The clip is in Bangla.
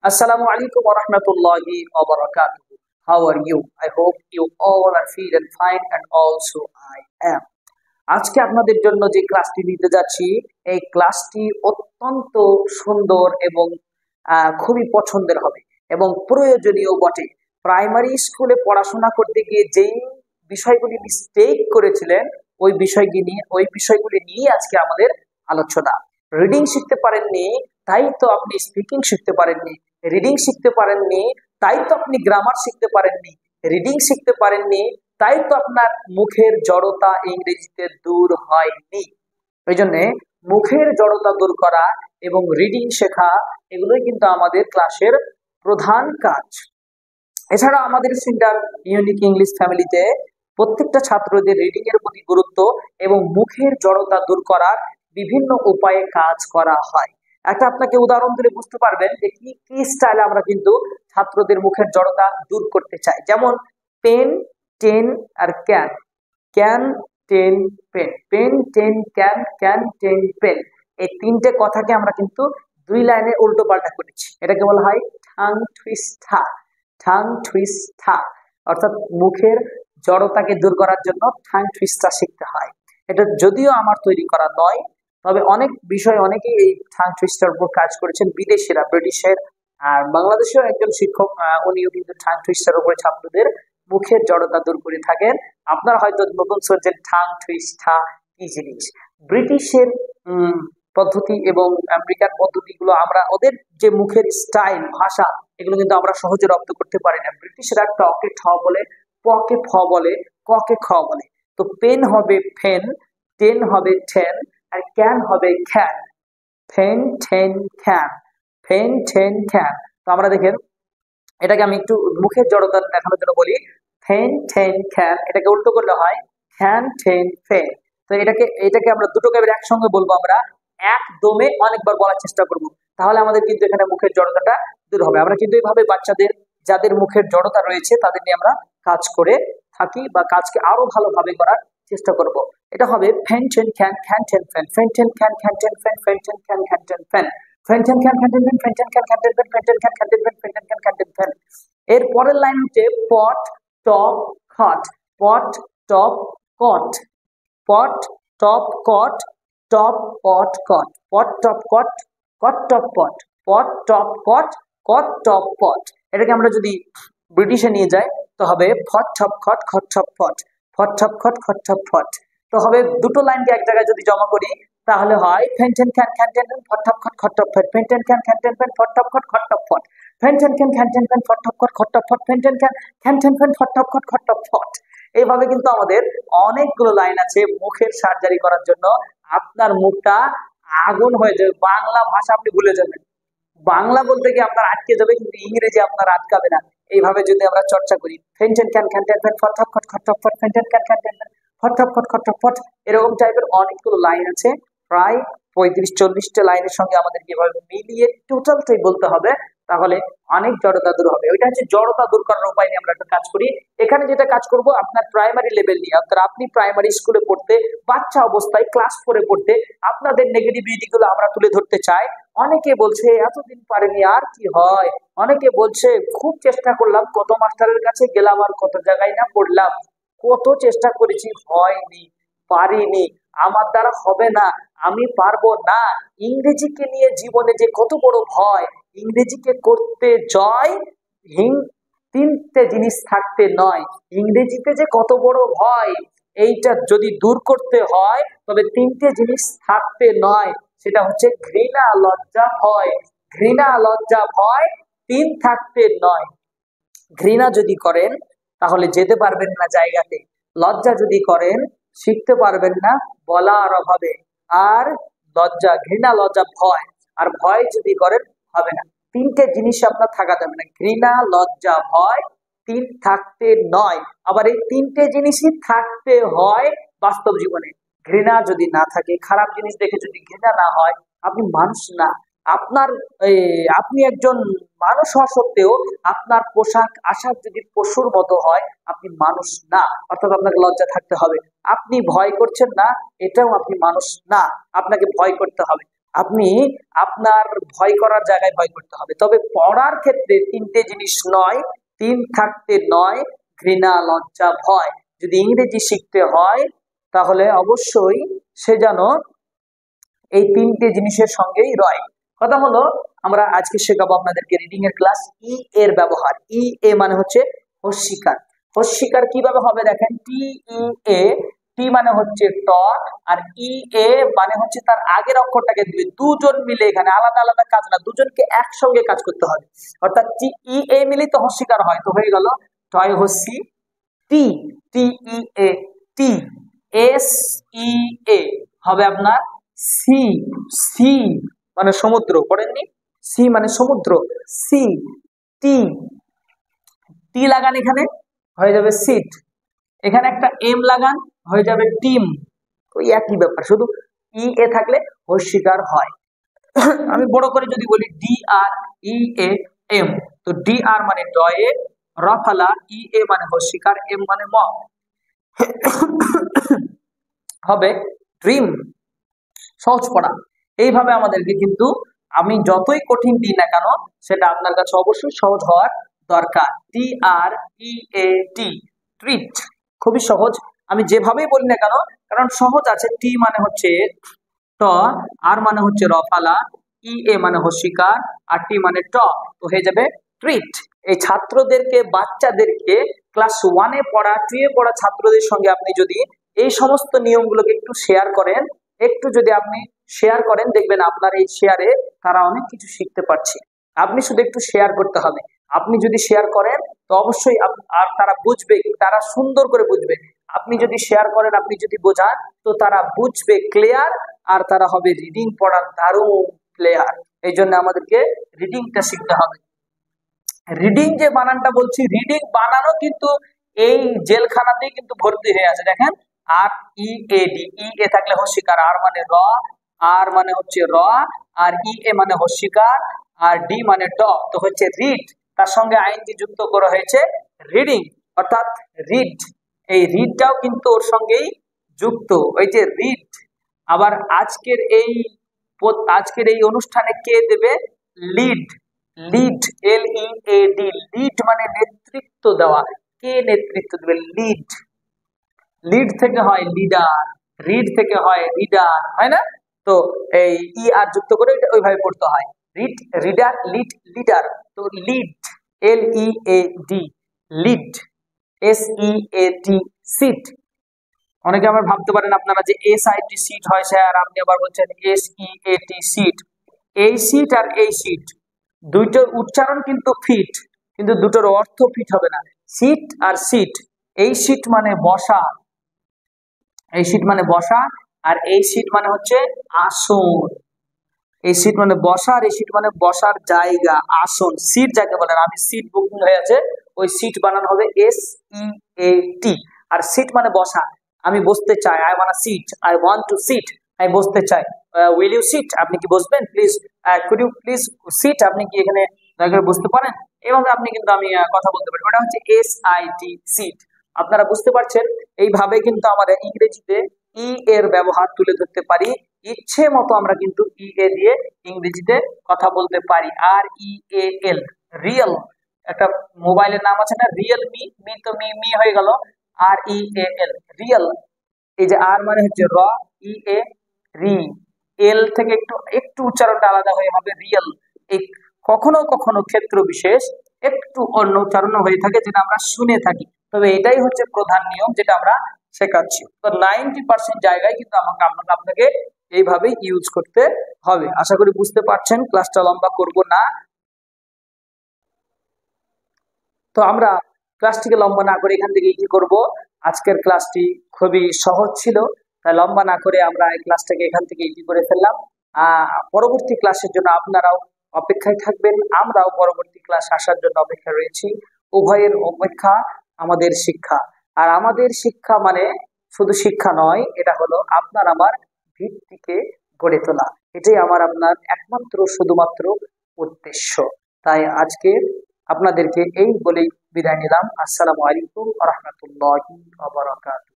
Assalamu alaikum wa rahmatullahi wa barakatuh. How are you? I hope you all are feeling fine and also I am. আজকে আপনাদের জন্য যে ক্লাসটি নিতে যাচ্ছি এই ক্লাসটি অত্যন্ত সুন্দর এবং খুবই পছন্দের হবে এবং প্রয়োজনীয় বটে। প্রাইমারি স্কুলে পড়াশোনা করতে গিয়ে যেই বিষয়গুলি মিস্টেক করেছিলেন ওই বিষয়গুলি নিয়ে আজকে আমাদের আলোচনা। রিডিং শিখতে পারেননি তাই তো আপনি স্পিকিং শিখতে পারেননি, রিডিং শিখতে পারেননি তাই তো আপনি গ্রামার শিখতে পারেননি, রিডিং শিখতে পারেননি তাই তো আপনার মুখের জড়তা ইংরেজিতে দূর হয়নি। এই জন্য মুখের জড়তা দূর করা এবং রিডিং শেখা এগুলোই কিন্তু আমাদের ক্লাসের প্রধান কাজ। এছাড়া আমাদের সেন্টার ইউনিক ইংলিশ ফ্যামিলিতে প্রত্যেকটা ছাত্রদের রিডিং এর প্রতি গুরুত্ব এবং মুখের জড়তা দূর করার বিভিন্ন উপায়ে কাজ করা হয়। একটা আপনাকে উদাহরণ দিলে বুঝতে পারবেন যে কি কি স্টাইলে আমরা কিন্তু ছাত্রদের মুখের জড়তা দূর করতে চাই। যেমন পেন, টেন আর can, can ten pen, pen ten can, can ten pen, এই তিনটে কথাকে আমরা কিন্তু দুই লাইনে উল্টো পাল্টা করেছি। এটাকে বলা হয় ঠাং টুইস্টা, ঠাং টুইস্টা, অর্থাৎ মুখের জড়তাকে দূর করার জন্য ঠাং টুইস্টা শিখতে হয়। এটা যদিও আমার তৈরি করা নয়, তবে অনেক বিষয় অনেকেই এই ঠাং টুইস্টার উপর কাজ করেছেন, বিদেশিরা, ব্রিটিশের আর বাংলাদেশেও একজন শিক্ষক উনিও কিন্তু ঠাং টুইস্টার উপরে ছাত্রদের মুখের জড়তা দূর করে থাকেন। আপনারা হয়তো নতুন শুনছেন ঠাং টুইস্টা কি জিনিস। ব্রিটিশের পদ্ধতি এবং আমেরিকান পদ্ধতিগুলো আমরা ওদের যে মুখের স্টাইল, ভাষা, এগুলো কিন্তু আমরা সহজে রপ্ত করতে পারি না। ব্রিটিশরা টকে ঠ বলে, পকে ফ বলে, ককে খ বলে। তো পেন হবে ফেন, টেন হবে ঠেন আর ক্যান হবে খ্যান, ফেন ঠেন খ্যান, ফেন ঠেন খ্যান। তো আমরা দেখেন এটাকে আমি একটু মুখের জড়তা দেখানোর জন্য বলি ফেন ঠেন খ্যান, এটাকে উল্টো করলে হয় খ্যান ঠেন ফেন। তো এটাকে আমরা দুটোকে একসঙ্গে বলবো, আমরা একদমে অনেকবার বলার চেষ্টা করব, তাহলে আমাদের কিন্তু এখানে মুখের জড়তাটা দূর হবে। আমরা কিন্তু এইভাবে বাচ্চাদের যাদের মুখের জড়তা রয়েছে তাদের নিয়ে আমরা কাজ করে থাকি বা কাজকে আরো ভালোভাবে করার চেষ্টা করব। এটা হবে ফেন টেন খ্যান, খ্যান টেন ফেন, ফেন টেন খ্যান, খ্যান টেন ফেন, ফেন টেন খ্যান, খ্যান টেন ফেন, ফেন টেন খ্যান, খ্যান টেন ফেন, ফেন টেন খ্যান, খ্যান টেন ফেন, ফেন টেন খ্যান, খ্যান টেন ফেন, ফেন টেন খ্যান, খ্যান টেন ফেন। এর পরের লাইন হচ্ছে পট টপ খট, পট টপ কট, পট টপ কট, টপ পট কট, পট টপ কট, কট টপ পট, পট টপ কট, কট টপ পট। এটাকে আমরা যদি ব্রিটিশে নিয়ে যাই তো হবে ফট টপ খট, খট টপ পট, ফট টপ খট, খট টপ ফট। তো হবে দুটো লাইনকে এক জায়গায় যদি জমা করি তাহলে হয় ফেন টেন খ্যান, খ্যান টেন ফেন, ফট টপ খট, খট টপ ফট, ফেন টেন খ্যান, খ্যান টেন ফেন, ফট টপ খট, খট টপ ফট, ফেন টেন খ্যান, খ্যান টেন ফেন, ফট টপ খট, খট টপ ফট, ফেন টেন খ্যান, খ্যান টেন ফেন, ফট টপ খট, খট টপ ফট। এইভাবে কিন্তু আমাদের অনেকগুলো লাইন আছে মুখের সার্জারি করার জন্য। আপনার মুখটা আগুন হয়ে যাবে, বাংলা ভাষা আপনি ভুলে যাবেন, বাংলা বলতে গিয়ে আপনার আটকে যাবে, কিন্তু ইংরেজি আপনার আটকাবে না। এইভাবে যদি আমরা চর্চা করি ফেন টেন ক্যান, খ্যান টেন ফেন, ফট টপ খট, খট টপ ফট, ফেন টেন ক্যান, খ্যান টেন ফেন, ফট টপ খট, খট টপ ফট, এরকম টাইপের অনেকগুলো লাইন আছে। প্রায় 35-40টা লাইনের সঙ্গে আমাদেরকে এভাবে মিলিয়ে টোটালটাই বলতে হবে, তাহলে অনেক জড়তা দূর হবে। ওইটা হচ্ছে জড়তা দূর করার উপায় নিয়ে আমরা একটা কাজ করি। এখানে যেটা কাজ করব আপনার প্রাইমারি লেভেল নিয়ে, অর্থাৎ আপনি প্রাইমারি স্কুলে পড়তে, বাচ্চা অবস্থায় ক্লাস 4-এ পড়তে আপনাদের নেগেটিভিটি গুলো আমরা তুলে ধরতে চাই। অনেকে বলছে এতদিন পারেনি আর কি হয়, অনেকে বলছে খুব চেষ্টা করলাম, কত মাস্টারের কাছে গেলাম আর কত জায়গায় না পড়লাম, কত চেষ্টা করেছি হয়নি, পারিনি, আমার দ্বারা হবে না, আমি পারবো না। ইংরেজিকে নিয়ে জীবনে যে কত বড় ভয়, ইংরেজিকে করতে জয়, তিনটে জিনিস থাকতে নয়, ইংরেজিতে যে কত বড় ভয়, এইটা যদি দূর করতে হয় তবে তিনটে জিনিস থাকতে নয়, সেটা হচ্ছে ঘৃণা, লজ্জা, ভয়। ঘৃণা, লজ্জা, ভয়, তিন থাকতে নয়। ঘৃণা যদি করেন তাহলে যেতে পারবেন না জায়গাতে, লজ্জা যদি করেন শিখতে পারবেন না বলার অভাবে, আর লজ্জা, ঘৃণা, লজ্জা, ভয়, আর ভয় যদি করেন হবে না। তিনটে জিনিস আপনার থাকা যাবে না, ঘৃণা, লজ্জা, ভয়, তিন থাকতে নয়। আবার এই তিনটে জিনিসই থাকতে হয় বাস্তব জীবনে। ঘৃণা যদি না থাকে, খারাপ জিনিস দেখে যদি ঘৃণা না হয়, আপনি মানুষ না। আপনার আপনি একজন মানুষ হওয়া সত্ত্বেও আপনার পোশাক আশাক যদি পশুর মতো হয়, আপনি মানুষ না। অর্থাৎ আপনাকে লজ্জা থাকতে হবে। আপনি ভয় করছেন না, এটাও আপনি মানুষ না, আপনাকে ভয় করতে হবে। আপনি আপনার ভয় করার জায়গায় ভয় করতে হবে। তবে পড়ার ক্ষেত্রে তিনটে জিনিস নয়, তিন থাকতে নয়, ঘৃণা, লজ্জা, ভয়। যদি ইংরেজি শিখতে হয় তাহলে অবশ্যই সে যেন এই তিনটে জিনিসের সঙ্গেই রয়। কথা হলো আমরা আজকে শেখাবো আপনাদেরকে রিডিং এর ক্লাস। ই এর ব্যবহার। ই এ মানে হচ্ছে হস্যিকার। হস্যিকার কিভাবে হবে দেখেন, টি ই এ, টি মানে হচ্ছে ট, আর ই এ মানে হচ্ছে তার আগের অক্ষরটাকে দিবে। দুজন মিলে, এখানে আলাদা আলাদা কাজ না, দুজনকে একসঙ্গে কাজ করতে হবে। অর্থাৎ টি ই এ মিলে তো হস্যিকার হয়, তো হয়ে গেল toy হস্যি T, T E A, T. S E এ হবে আপনার সি, সি মানে সমুদ্র, পড়েননি? সি মানে সমুদ্র, সি। টি, টি লাগান এখানে, হয়ে যাবে সিট। এখানে একটা এম লাগান, হয়ে যাবে টিম। ওই একই ব্যাপার, শুধু ই এ থাকলে হস্যিকার হয়। আমি বড় করে যদি বলি D R E A M, তো ডি আর মানে ডয়ে, রফালা, ই এ মানে হস্যিকার, এম মানে ম, হবে ড্রিম। সহজ পড়া। এইভাবে আমাদেরকে কিন্তু আমি যতই কঠিন দিই না কেন সেটা আপনার কাছে অবশ্যই সহজ হওয়ার দরকার। টি আর ই এ টি, ট্রিট। খুবই সহজ, আমি যেভাবেই বলি না কেন, কারণ সহজ আছে। টি মানে হচ্ছে ট, আর মানে হচ্ছে রফালা, ই এ মানে হস্যিকার, আর টি মানে ট, তো হয়ে যাবে ট্রিট। এই ছাত্রদেরকে, বাচ্চাদেরকে ক্লাস 1-এ পড়া, 2-এ পড়া ছাত্রদের সঙ্গে আপনি যদি এই সমস্ত নিয়মগুলোকে একটু শেয়ার করেন, একটু যদি আপনি শেয়ার করেন, দেখবেন আপনার এই শেয়ারে তারা অনেক কিছু শিখতে পারছে। আপনি শুধু একটু শেয়ার করতে হবে। আপনি যদি শেয়ার করেন তো অবশ্যই আর তারা বুঝবে, তারা সুন্দর করে বুঝবে। আপনি যদি শেয়ার করেন, আপনি যদি বোঝান, তো তারা বুঝবে ক্লিয়ার, আর তারা হবে রিডিং পড়ার দারুণ প্লেয়ার। এই জন্য আমাদেরকে রিডিংটা শিখতে হবে। রিডিং যে বানানটা বলছি, রিডিং বানানো কিন্তু এই জেলখানাতেই কিন্তু ভর্তি হয়ে আছে। দেখেন, আর ই এ ডি, ই এ থাকলে হস্যিকার, আর মানে র, আর মানে হচ্ছে র, আর ই এ মানে হস্যিকার, আর ডি মানে ট, তো হচ্ছে রিড। তার সঙ্গে আইনজি যুক্ত করা হয়েছে রিডিং, অর্থাৎ রিড। এই রিডটাও কিন্তু ওর সঙ্গেই যুক্ত, ওই যে রিড। আবার আজকের এই অনুষ্ঠানে কে দেবে? Lead, lead, L E A D, lead মানে নেতৃত্ব দেওয়া। কে নেতৃত্ব দেবে? লিড। লিড থেকে হয় লিডার, রিড থেকে হয় রিডার, হয় না? তো এই ই আর যুক্ত করে ওইভাবে পড়তে হয়। Read, reader, lead, leader. তো lead, L E A D, lead. S E A T, seat. অনেকে আবার ভাবতে পারেন আপনারা যে এস আই টি সিট হয় স্যার, আপনি আবার বলছেন S E A T seat. এই সিট আর এই সিট দুইটার উচ্চারণ কিন্তু ফিট, কিন্তু দুটোর অর্থ ফিট হবে না। সিট আর সিট, এই সিট মানে বসা, এই সিট মানে বসা, আর এই সিট মানে হচ্ছে আসন। এই সিট মানে বসা, আর এই সিট মানে বসার জায়গা, আসন। সিট যাকে বলেন, আমি সিট বুকিং হয়ে আছে, ওই সিট বানানো হবে S E A T. R seat মানে বসা, আমি বসতে চাই, I want sit, I want to sit, আমি বসতে চাই। উইল ইউ সিট, আপনি কি বসবেন? Please, could you please sit, আপনি কি এখানে দয়া করে বসতে পারেন? এইভাবে আপনি কিন্তু আমি কথা বলতে পারি। ওটা হচ্ছে এস আই টি, সিট। আপনারা বুঝতে পারছেন? এইভাবে কিন্তু আমরা ইংরেজিতে ই এর ব্যবহার তুলে ধরতে পারি। ইচ্ছে মতো আমরা কিন্তু ই এ দিয়ে ইংরেজিতে কথা বলতে পারি। আর ই এ এল, রিয়েল। একটা মোবাইলের নাম আছে না, রিয়েলমি, মি তো মি হয়ে গেল, আর ই এ এল, রিয়েল। এই যে আর মানে হচ্ছে র, ই এ রি, এল থেকে একটু একটু উচ্চারণটা আলাদা হয়ে হবে রিয়েল। এই কখনো কখনো ক্ষেত্র বিশেষ একটু অন্য উচ্চারণ হয়ে থাকে, যেটা আমরা শুনে থাকি। তবে এটাই হচ্ছে প্রধান নিয়ম যেটা আমরা শেখাচ্ছি। তো 90% জায়গায় কিন্তু আপনাকে এইভাবে ইউজ করতে হবে। আশা করি বুঝতে পারছেন, ক্লাসটা লম্বা করব না। তো আমরা ক্লাসটিকে লম্বা না করে এখান থেকে কি করব, আজকের ক্লাসটি খুবই সহজ ছিল, তাই লম্বা না করে আমরা এই ক্লাসটাকে এখান থেকে ইজি করে ফেললাম। পরবর্তী ক্লাসের জন্য আপনারাও অপেক্ষায় থাকবেন, আমরাও পরবর্তী ক্লাস আসার জন্য অপেক্ষায় রয়েছি। উভয়ের অপেক্ষা আমাদের শিক্ষা, আর আমাদের শিক্ষা মানে শুধু শিক্ষা নয়, এটা হলো আপনার আমার ভিত্তিকে গড়ে তোলা। এটাই আমার আপনার একমাত্র শুধুমাত্র উদ্দেশ্য। তাই আজকে আপনাদেরকে এই বলেই বিদায় নিলাম। আসসালামু আলাইকুম ওয়া রাহমাতুল্লাহি ওয়া বারাকাতুহু।